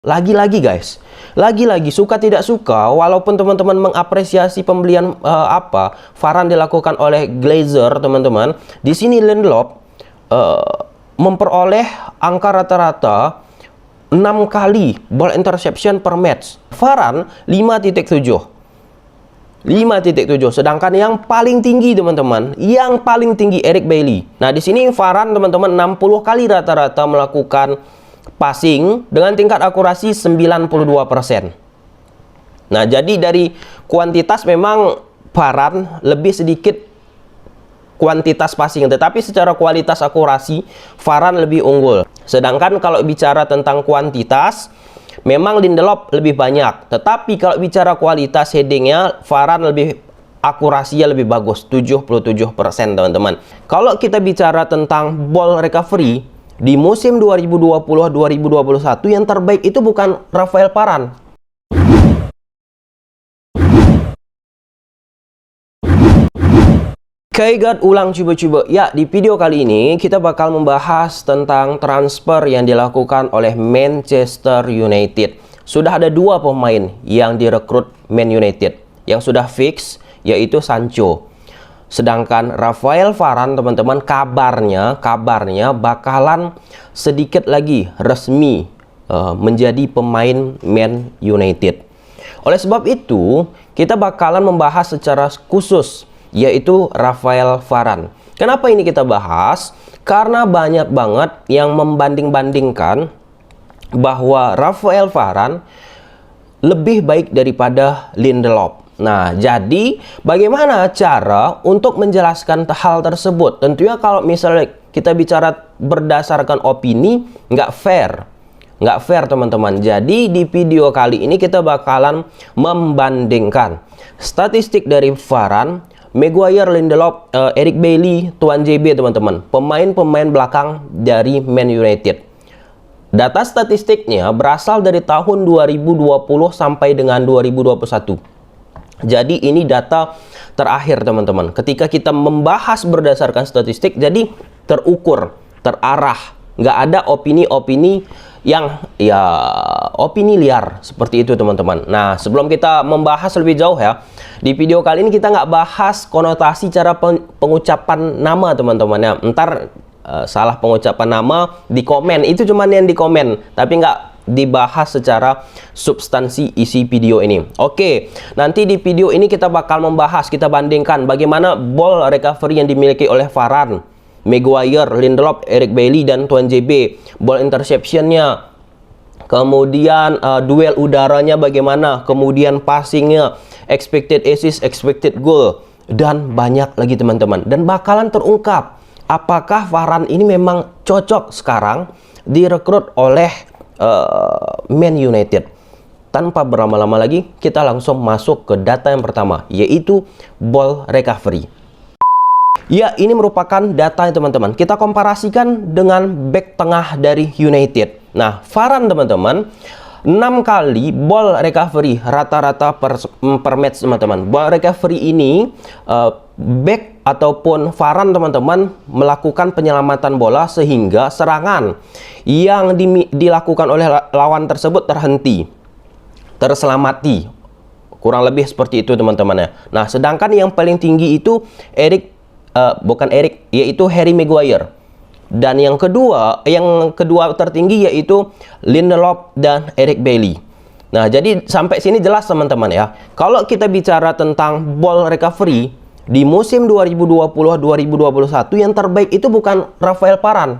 Lagi-lagi guys, lagi-lagi suka tidak suka, walaupun teman-teman mengapresiasi pembelian Varane dilakukan oleh Glazer, teman-teman, di sini Lindelof memperoleh angka rata-rata 6 kali ball interception per match. Varane 5.7. 5.7, sedangkan yang paling tinggi teman-teman, yang paling tinggi Eric Bailly. Nah, di sini Varane teman-teman 60 kali rata-rata melakukan passing dengan tingkat akurasi 92%. Nah, jadi dari kuantitas memang Varane lebih sedikit kuantitas passing, tetapi secara kualitas akurasi Varane lebih unggul. Sedangkan kalau bicara tentang kuantitas, memang Lindelof lebih banyak, tetapi kalau bicara kualitas headingnya, Varane lebih akurasinya lebih bagus, 77% teman-teman. Kalau kita bicara tentang ball recovery di musim 2020-2021, yang terbaik itu bukan Rafael Varane. Oke guys, ulang coba-coba. Ya, di video kali ini kita bakal membahas tentang transfer yang dilakukan oleh Manchester United. Sudah ada 2 pemain yang direkrut Man United yang sudah fix, yaitu Sancho. Sedangkan Rafael Varane teman-teman kabarnya bakalan sedikit lagi resmi menjadi pemain Man United. Oleh sebab itu, kita bakalan membahas secara khusus yaitu Rafael Varane. Kenapa ini kita bahas? Karena banyak banget yang membanding-bandingkan bahwa Rafael Varane lebih baik daripada Lindelof. Nah, jadi bagaimana cara untuk menjelaskan hal tersebut? Tentunya kalau misalnya kita bicara berdasarkan opini, nggak fair. Nggak fair teman-teman. Jadi di video kali ini kita bakalan membandingkan statistik dari Varane, Maguire, Lindelof, Eric Bailly, Tuan JB teman-teman. Pemain-pemain belakang dari Man United. Data statistiknya berasal dari tahun 2020 sampai dengan 2021. Jadi ini data terakhir teman-teman. Ketika kita membahas berdasarkan statistik, jadi terukur, terarah, nggak ada opini-opini yang opini liar seperti itu teman-teman. Nah, sebelum kita membahas lebih jauh ya, di video kali ini kita nggak bahas konotasi cara pengucapan nama teman-teman ya. Ntar salah pengucapan nama di komen, itu cuman yang di komen, tapi nggak dibahas secara substansi isi video ini. Oke, nanti di video ini kita bakal membahas, kita bandingkan bagaimana ball recovery yang dimiliki oleh Varane, Maguire, Lindelof, Eric Bailly, dan Tuan JB. Ball interceptionnya, kemudian duel udaranya bagaimana, kemudian passingnya, expected assist, expected goal, dan banyak lagi teman-teman. Dan bakalan terungkap apakah Varane ini memang cocok sekarang direkrut oleh Man United. Tanpa berlama-lama lagi, kita langsung masuk ke data yang pertama, yaitu ball recovery. Ya, ini merupakan data teman-teman. Kita komparasikan dengan back tengah dari United. Nah, Varane teman-teman 6 kali ball recovery rata-rata per match teman-teman. Ball recovery ini back ataupun Varane teman-teman melakukan penyelamatan bola sehingga serangan yang dilakukan oleh lawan tersebut terselamati. Kurang lebih seperti itu teman-teman ya. Nah, sedangkan yang paling tinggi itu yaitu Harry Maguire. Dan yang kedua tertinggi yaitu Lindelof dan Eric Bailly. Nah, jadi sampai sini jelas teman-teman ya. Kalau kita bicara tentang ball recovery di musim 2020-2021, yang terbaik itu bukan Rafael Varane.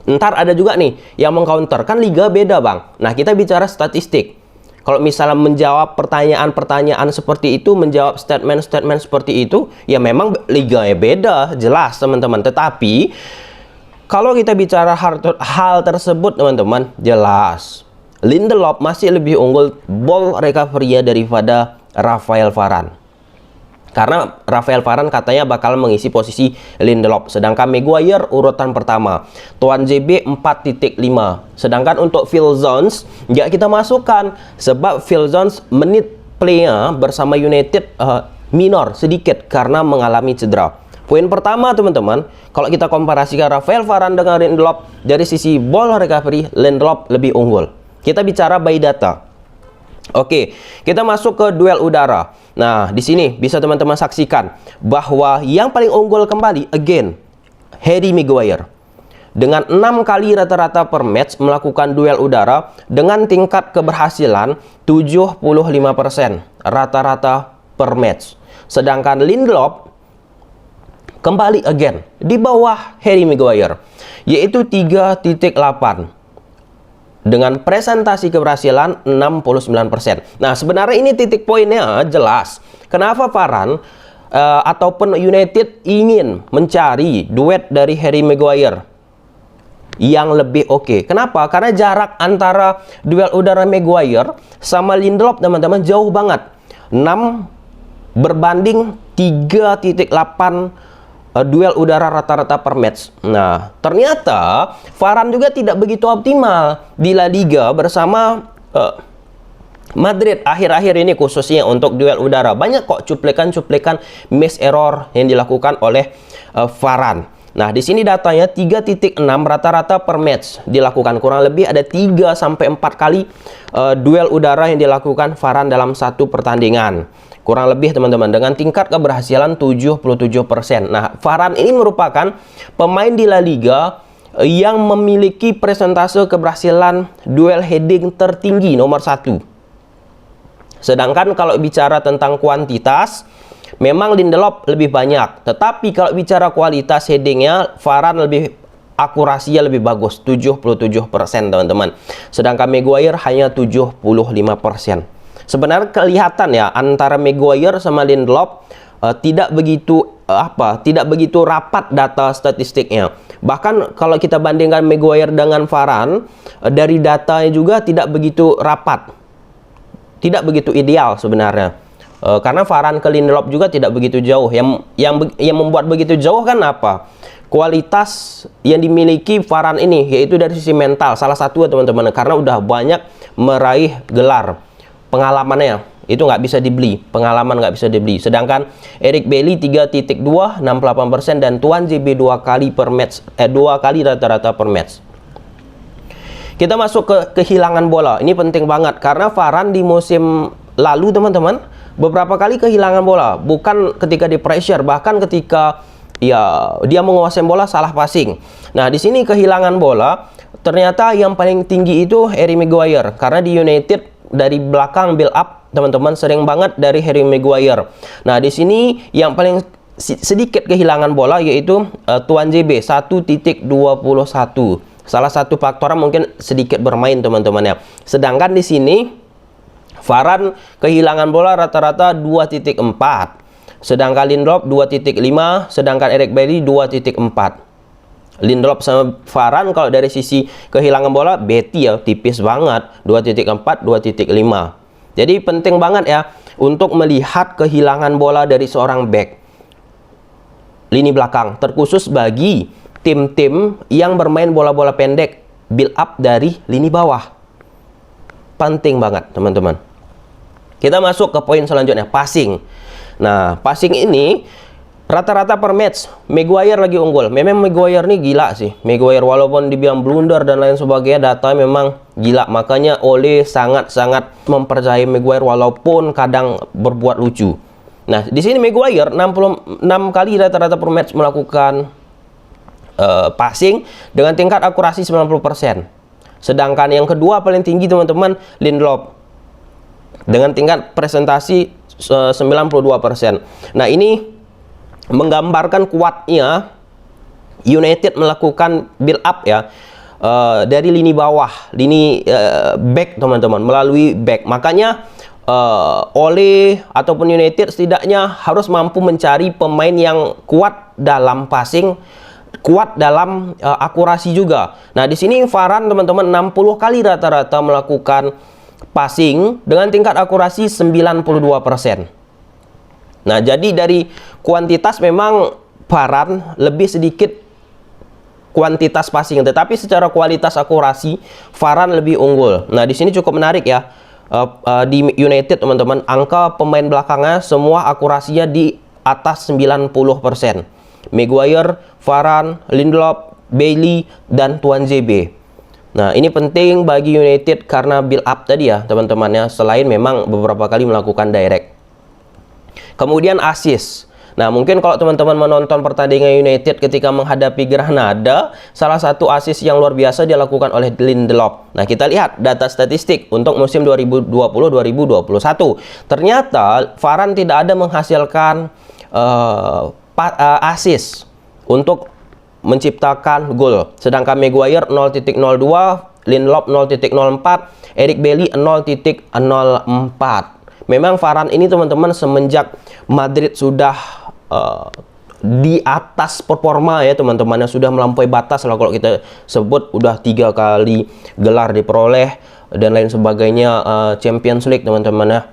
Ntar ada juga nih yang mengcounter, kan liga beda bang. Nah, kita bicara statistik. Kalau misalnya menjawab pertanyaan-pertanyaan seperti itu, menjawab statement-statement seperti itu, ya memang liganya beda, jelas teman-teman. Tetapi kalau kita bicara hal tersebut teman-teman, jelas Lindelof masih lebih unggul ball recovery-nya daripada Rafael Varane. Karena Rafael Varane katanya bakal mengisi posisi Lindelof. Sedangkan Maguire urutan pertama. Tuan JB 4.5. Sedangkan untuk Phil Jones nggak kita masukkan. Sebab Phil Jones menit play-nya bersama United minor sedikit karena mengalami cedera. Poin pertama teman-teman, kalau kita komparasikan Rafael Varane dengan Lindelof, dari sisi ball recovery, Lindelof lebih unggul. Kita bicara by data. Oke, kita masuk ke duel udara. Nah, di sini bisa teman-teman saksikan bahwa yang paling unggul kembali, again, Harry Maguire. Dengan 6 kali rata-rata per match melakukan duel udara dengan tingkat keberhasilan 75% rata-rata per match. Sedangkan Lindelof kembali again di bawah Harry Maguire, yaitu 3.8 dengan presentasi keberhasilan 69%. Nah, sebenarnya ini titik poinnya jelas. Kenapa Varane ataupun United ingin mencari duet dari Harry Maguire yang lebih oke. Kenapa? Karena jarak antara duel udara Maguire sama Lindelof, teman-teman, jauh banget. 6 berbanding 3.8 duel udara rata-rata per match. Nah, ternyata Varane juga tidak begitu optimal di La Liga bersama Madrid akhir-akhir ini, khususnya untuk duel udara. Banyak kok cuplikan-cuplikan miss error yang dilakukan oleh Varane. Nah, di sini datanya 3.6 rata-rata per match dilakukan. Kurang lebih ada 3 sampai 4 kali duel udara yang dilakukan Varane dalam satu pertandingan. Kurang lebih, teman-teman, dengan tingkat keberhasilan 77%. Nah, Varane ini merupakan pemain di La Liga yang memiliki presentase keberhasilan duel heading tertinggi nomor 1. Sedangkan kalau bicara tentang kuantitas, memang Lindelof lebih banyak. Tetapi kalau bicara kualitas headingnya, Varane lebih akurasinya lebih bagus, 77%, teman-teman. Sedangkan Maguire hanya 75%. Sebenarnya kelihatan ya antara Maguire sama Lindelof tidak begitu rapat data statistiknya. Bahkan kalau kita bandingkan Maguire dengan Varane, dari datanya juga tidak begitu rapat, tidak begitu ideal sebenarnya. Karena Varane ke Lindelof juga tidak begitu jauh. Yang membuat begitu jauh kan apa? Kualitas yang dimiliki Varane ini, yaitu dari sisi mental. Salah satu, teman-teman, karena udah banyak meraih gelar. Pengalamannya itu nggak bisa dibeli, pengalaman nggak bisa dibeli. Sedangkan Eric Bailly 3.2 68%, dan Tuan JB 2 kali per match, 2 kali rata-rata per match. Kita masuk ke kehilangan bola. Ini penting banget karena Varane di musim lalu, teman-teman, beberapa kali kehilangan bola, bukan ketika di pressure, bahkan ketika ya dia menguasai bola salah passing. Nah, di sini kehilangan bola ternyata yang paling tinggi itu Harry Maguire, karena di United dari belakang build up, teman-teman, sering banget dari Harry Maguire. Nah, di sini yang paling sedikit kehilangan bola yaitu Tuan JB 1.21. Salah satu faktornya mungkin sedikit bermain, teman-teman ya. Sedangkan di sini Varane kehilangan bola rata-rata 2.4. Sedangkan Lindelof 2.5, sedangkan Eric Bailly 2.4. Lindelof sama Varane kalau dari sisi kehilangan bola beti ya, tipis banget, 2.4, 2.5. Jadi penting banget ya untuk melihat kehilangan bola dari seorang back lini belakang, terkhusus bagi tim-tim yang bermain bola-bola pendek, build up dari lini bawah. Penting banget, teman-teman. Kita masuk ke poin selanjutnya, passing. Nah, passing ini rata-rata per match Maguire lagi unggul. Memang Maguire nih gila sih. Maguire walaupun dibilang blunder dan lain sebagainya, data memang gila. Makanya Ole sangat-sangat mempercayai Maguire walaupun kadang berbuat lucu. Nah, di sini Maguire 66 kali rata-rata per match melakukan passing dengan tingkat akurasi 90%. Sedangkan yang kedua paling tinggi, teman-teman, Lindelof dengan tingkat presentasi 92%. Nah, ini menggambarkan kuatnya United melakukan build up ya dari lini bawah, lini back, teman-teman, melalui back. Makanya Ole ataupun United setidaknya harus mampu mencari pemain yang kuat dalam passing, kuat dalam akurasi juga. Nah, di sini Varane, teman-teman, 60 kali rata-rata melakukan passing dengan tingkat akurasi 92%. Nah, jadi dari kuantitas memang Varane lebih sedikit kuantitas passing, tetapi secara kualitas akurasi Varane lebih unggul. Nah, di sini cukup menarik ya. Di United, teman-teman, angka pemain belakangnya semua akurasinya di atas 90%. Maguire, Varane, Lindelof, Bailly, dan Tuan JB. Nah, ini penting bagi United karena build up tadi ya, teman-teman ya. Selain memang beberapa kali melakukan direct. Kemudian assist. Nah, mungkin kalau teman-teman menonton pertandingan United ketika menghadapi Granada, salah satu assist yang luar biasa dilakukan oleh Lindelof. Nah, kita lihat data statistik untuk musim 2020-2021. Ternyata Varane tidak ada menghasilkan assist untuk menciptakan gol. Sedangkan Maguire 0.02, Lindelof 0.04, Eric Bailly 0.04. Memang Varane ini teman-teman semenjak Madrid sudah di atas performa ya teman-teman, sudah melampaui batas lah kalau kita sebut, udah 3 kali gelar diperoleh dan lain sebagainya, Champions League teman-teman ya.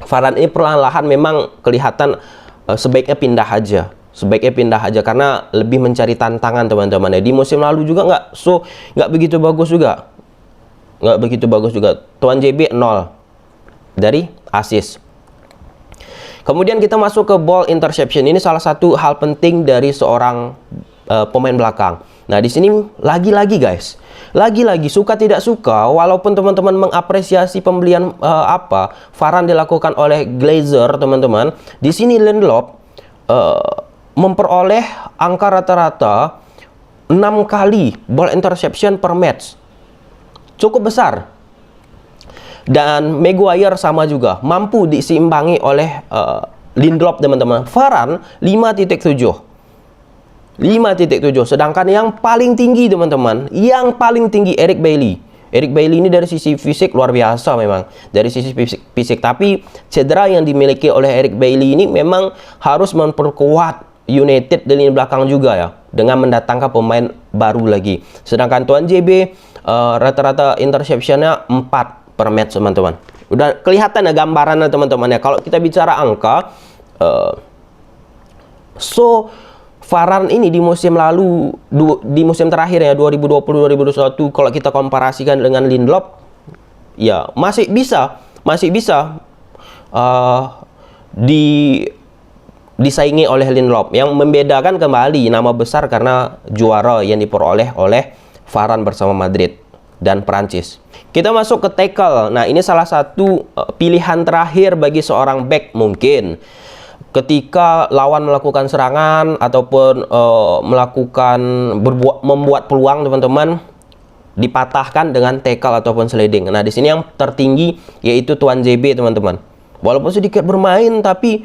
Varane ini perlahan-lahan memang kelihatan sebaiknya pindah aja karena lebih mencari tantangan teman-teman ya. Di musim lalu juga nggak begitu bagus juga, Tuan JB 0 dari assist. Kemudian kita masuk ke ball interception. Ini salah satu hal penting dari seorang pemain belakang. Nah, di sini lagi-lagi guys, suka tidak suka, walaupun teman-teman mengapresiasi pembelian Varane dilakukan oleh Glazer teman-teman, di sini Lindelof memperoleh angka rata-rata 6 kali ball interception per match. Cukup besar. Dan Maguire sama juga, mampu diseimbangi oleh Lindelof teman-teman. Varane 5.7. Sedangkan yang paling tinggi teman-teman, Eric Bailly. Eric Bailly ini dari sisi fisik luar biasa memang. Dari sisi fisik, tapi cedera yang dimiliki oleh Eric Bailly ini memang harus memperkuat United di lini belakang juga ya, dengan mendatangkan pemain baru lagi. Sedangkan Tuan JB rata-rata interceptionnya 4 per match teman-teman. Udah kelihatan ya gambarannya teman-teman ya. Kalau kita bicara angka, Varane ini di musim lalu, di musim terakhir ya 2020-2021, kalau kita komparasikan dengan Lindelof, ya masih bisa disaingi oleh Lindelof. Yang membedakan kembali nama besar karena juara yang diperoleh oleh Varane bersama Madrid dan Prancis. Kita masuk ke tackle. Nah, ini salah satu pilihan terakhir bagi seorang back mungkin. Ketika lawan melakukan serangan ataupun membuat peluang teman-teman, dipatahkan dengan tackle ataupun sliding. Nah, di sini yang tertinggi yaitu Tuan JB teman-teman. Walaupun sedikit bermain tapi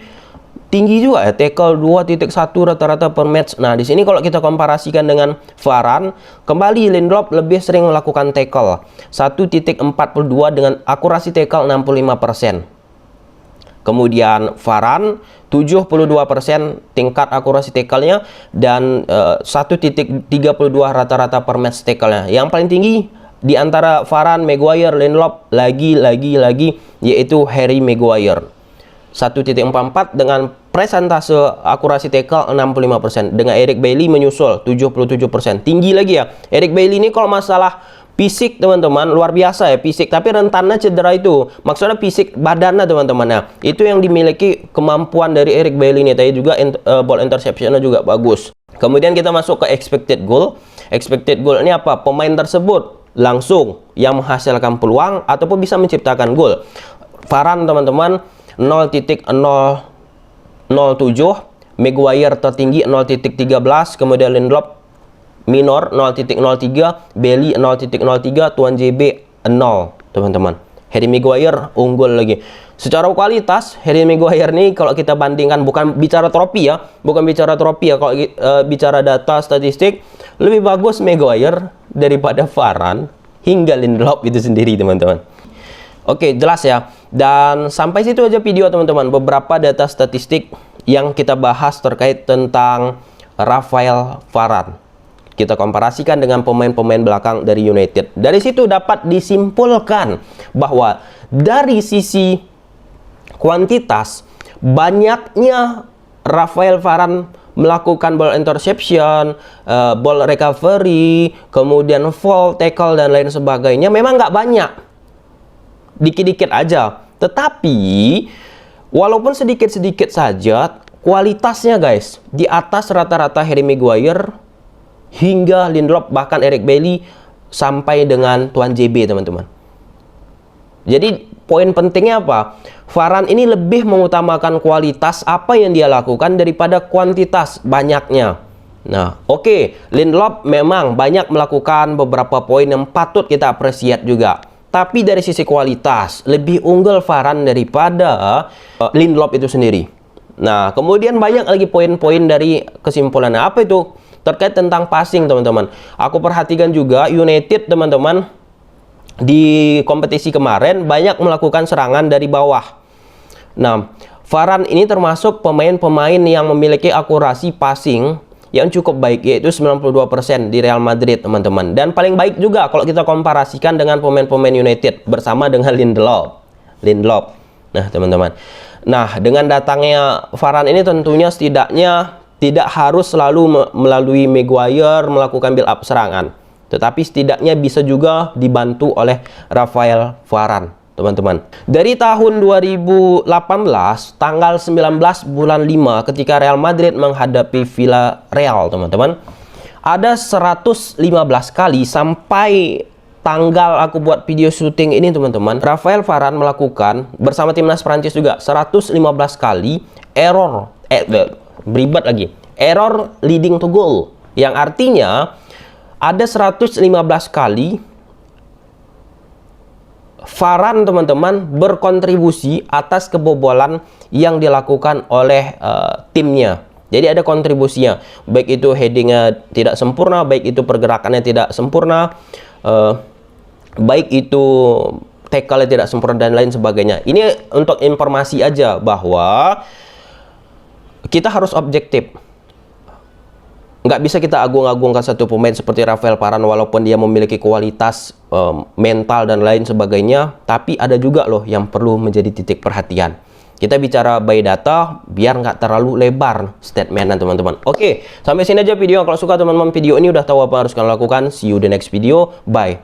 tinggi juga ya, tackle 2.1 rata-rata per match. Nah, di sini kalau kita komparasikan dengan Varane, kembali Lindelof lebih sering melakukan tackle 1.42 dengan akurasi tackle 65%. Kemudian Varane 72% tingkat akurasi tackle-nya dan 1.32 rata-rata per match tackle-nya. Yang paling tinggi di antara Varane, Maguire, Lindelof lagi yaitu Harry Maguire. 1.44 dengan presentase akurasi tackle 65%. Dengan Eric Bailly menyusul 77%. Tinggi lagi ya. Eric Bailly ini kalau masalah fisik teman-teman luar biasa ya, fisik, tapi rentannya cedera itu. Maksudnya fisik badannya teman-teman. Nah, itu yang dimiliki kemampuan dari Eric Bailly ini. Tadi juga ball interception-nya juga bagus. Kemudian kita masuk ke expected goal. Expected goal ini apa? Pemain tersebut langsung yang menghasilkan peluang ataupun bisa menciptakan gol. Varane teman-teman 0.007, Maguire tertinggi 0.13, kemudian Lindelof minor 0.03, Bailly 0.03, Tuan JB 0 teman-teman. Harry Maguire unggul lagi. Secara kualitas Harry Maguire nih kalau kita bandingkan, bukan bicara trofi ya, kalau bicara data statistik, lebih bagus Maguire daripada Varane hingga Lindelof itu sendiri teman-teman. Oke, jelas ya. Dan sampai situ aja video teman-teman. Beberapa data statistik yang kita bahas terkait tentang Raphael Varane. Kita komparasikan dengan pemain-pemain belakang dari United. Dari situ dapat disimpulkan bahwa dari sisi kuantitas, banyaknya Raphael Varane melakukan ball interception, ball recovery, kemudian fall, tackle, dan lain sebagainya, memang nggak banyak. Dikit-dikit aja. Tetapi walaupun sedikit-sedikit saja, kualitasnya guys di atas rata-rata Harry Maguire hingga Lindelof, bahkan Eric Bailly sampai dengan Tuan JB, teman-teman. Jadi poin pentingnya apa? Varane ini lebih mengutamakan kualitas apa yang dia lakukan daripada kuantitas banyaknya. Nah, oke, Lindelof memang banyak melakukan beberapa poin yang patut kita apresiat juga. Tapi dari sisi kualitas, lebih unggul Varane daripada Lindelof itu sendiri. Nah, kemudian banyak lagi poin-poin dari kesimpulannya. Apa itu? Terkait tentang passing, teman-teman. Aku perhatikan juga United, teman-teman, di kompetisi kemarin banyak melakukan serangan dari bawah. Nah, Varane ini termasuk pemain-pemain yang memiliki akurasi passing yang cukup baik, yaitu 92% di Real Madrid, teman-teman. Dan paling baik juga kalau kita komparasikan dengan pemain-pemain United bersama dengan Lindelof. Nah, teman-teman. Nah, dengan datangnya Varane ini tentunya setidaknya tidak harus selalu melalui Maguire melakukan build up serangan. Tetapi setidaknya bisa juga dibantu oleh Rafael Varane, teman-teman. Dari tahun 2018, tanggal 19 bulan 5, ketika Real Madrid menghadapi Villarreal, teman-teman, ada 115 kali sampai tanggal aku buat video syuting ini, teman-teman, Rafael Varane melakukan bersama timnas Prancis juga 115 kali error leading to goal, yang artinya ada 115 kali Varane, teman-teman, berkontribusi atas kebobolan yang dilakukan oleh timnya. Jadi ada kontribusinya, baik itu headingnya tidak sempurna, baik itu pergerakannya tidak sempurna, baik itu tackle-nya tidak sempurna, dan lain sebagainya. Ini untuk informasi aja bahwa kita harus objektif. Nggak bisa kita agung-agungkan satu pemain seperti Rafael Varane walaupun dia memiliki kualitas mental dan lain sebagainya, tapi ada juga loh yang perlu menjadi titik perhatian. Kita bicara by data biar nggak terlalu lebar statementnya, teman-teman. Oke, sampai sini aja video. Kalau suka teman-teman video ini, udah tahu apa yang harus kalian lakukan. See you the next video. Bye.